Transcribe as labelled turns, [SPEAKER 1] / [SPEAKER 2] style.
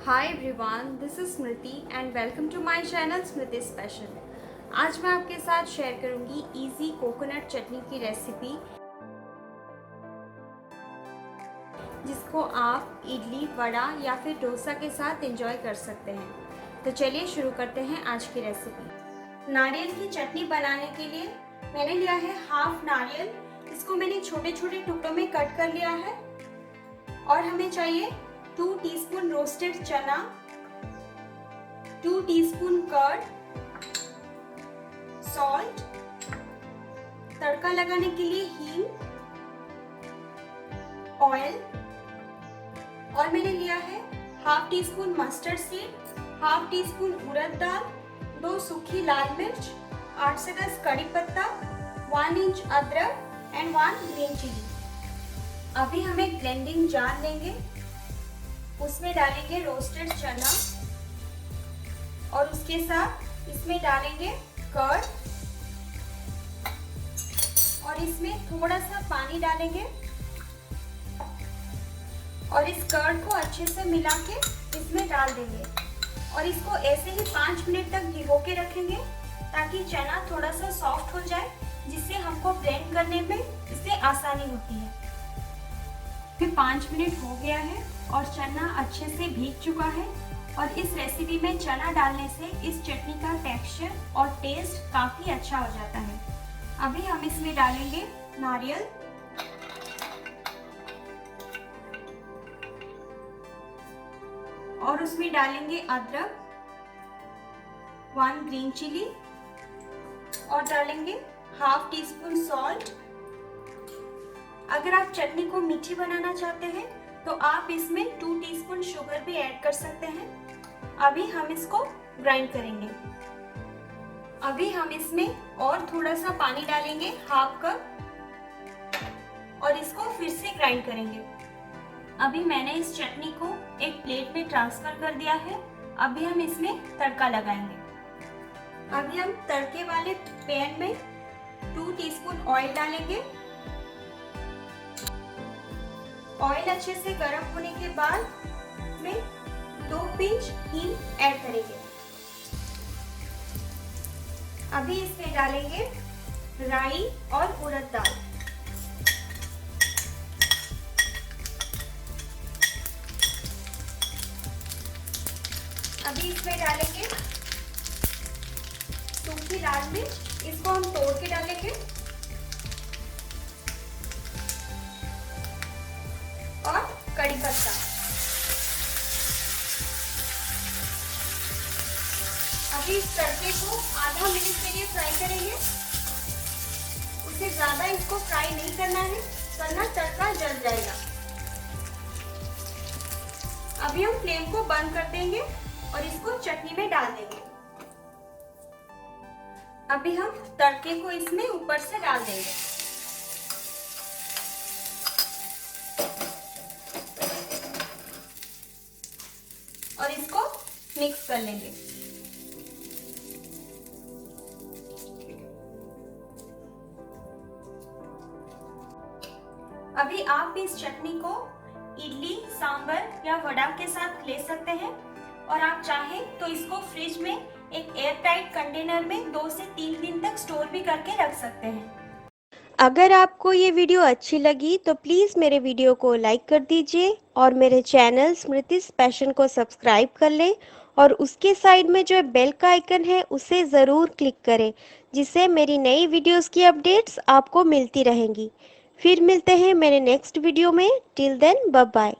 [SPEAKER 1] Hi everyone, this is Smriti and welcome to my channel Smriti special. आज मैं आपके साथ शेयर करूंगी इजी कोकोनट चटनी की रेसिपी, जिसको आप इडली, वड़ा या फिर डोसा के साथ एंजॉय कर सकते हैं। तो चलिए शुरू करते हैं आज की रेसिपी। नारियल की चटनी बनाने के लिए मैंने लिया है हाफ नारियल। इसको मैंने छोटे छोटे टुकड़ों में कट कर लिया है। और हमें चाहिए 2 टीस्पून रोस्टेड चना, 2 टीस्पून कर्ड, सॉल्ट, तड़का लगाने के लिए हींग, ऑयल, और मैंने लिया है half teaspoon mustard seed, half teaspoon उड़द दाल, 2 सूखी लाल मिर्च, 8 से 10 कड़ी पत्ता, 1 इंच अदरक एंड 1 ग्रीन चिली। अभी हमें ग्राइंडिंग जार लेंगे, उसमें डालेंगे रोस्टेड चना और उसके साथ इसमें डालेंगे कर्ड और इसमें थोड़ा सा पानी डालेंगे और इस कर्ड को अच्छे से मिला के इसमें डाल देंगे और इसको ऐसे ही 5 मिनट तक भिगो के रखेंगे ताकि चना थोड़ा सा सॉफ्ट हो जाए, जिससे हमको ब्लेंड करने में इससे आसानी होती है। फिर 5 मिनट हो गया है और चना अच्छे से भीग चुका है और इस रेसिपी में चना डालने से इस चटनी का टेक्सचर और टेस्ट काफी अच्छा हो जाता है। अभी हम इसमें डालेंगे नारियल और उसमें डालेंगे अदरक, 1 ग्रीन चिली और डालेंगे हाफ टी स्पून सॉल्ट। अगर आप चटनी को मीठी बनाना चाहते हैं तो आप इसमें 2 टीस्पून शुगर भी ऐड कर सकते हैं। अभी हम इसको ग्राइंड करेंगे। अभी हम इसमें और थोड़ा सा पानी डालेंगे, हाफ कप, और इसको फिर से ग्राइंड करेंगे। अभी मैंने इस चटनी को एक प्लेट में ट्रांसफर कर दिया है। अभी हम इसमें तड़का लगाएंगे। अभी हम तड़के वाले पैन में 2 टीस्पून ऑयल डालेंगे। ऑयल अच्छे से गर्म होने के बाद इसमें 2 पिंच हींग ऐड करेंगे। अभी इसमें डालेंगे राई और उड़द दाल। अभी इसमें डालेंगे सूखी लाल मिर्च, इसको हम तोड़ के डालेंगे, और कड़ी पत्ता। अभी इस तड़के को आधा मिनट के लिए फ्राई करेंगे। उससे ज्यादा इसको फ्राई नहीं करना है, वरना तड़का जल जाएगा। अभी हम फ्लेम को बंद कर देंगे और इसको चटनी में डाल देंगे। अभी हम तड़के को इसमें ऊपर से डाल देंगे। और इसको मिक्स कर लेंगे। अभी आप इस चटनी को इडली, सांभर या वड़ा के साथ ले सकते हैं और आप चाहें तो इसको फ्रिज में एक एयर टाइट कंटेनर में 2 से 3 दिन तक स्टोर भी करके रख सकते हैं।
[SPEAKER 2] अगर आपको ये वीडियो अच्छी लगी तो प्लीज़ मेरे वीडियो को लाइक कर दीजिए और मेरे चैनल स्मृति स्पेशल को सब्सक्राइब कर लें और उसके साइड में जो बेल का आइकन है उसे ज़रूर क्लिक करें, जिससे मेरी नई वीडियोस की अपडेट्स आपको मिलती रहेंगी। फिर मिलते हैं मेरे नेक्स्ट वीडियो में। Till then bye bye.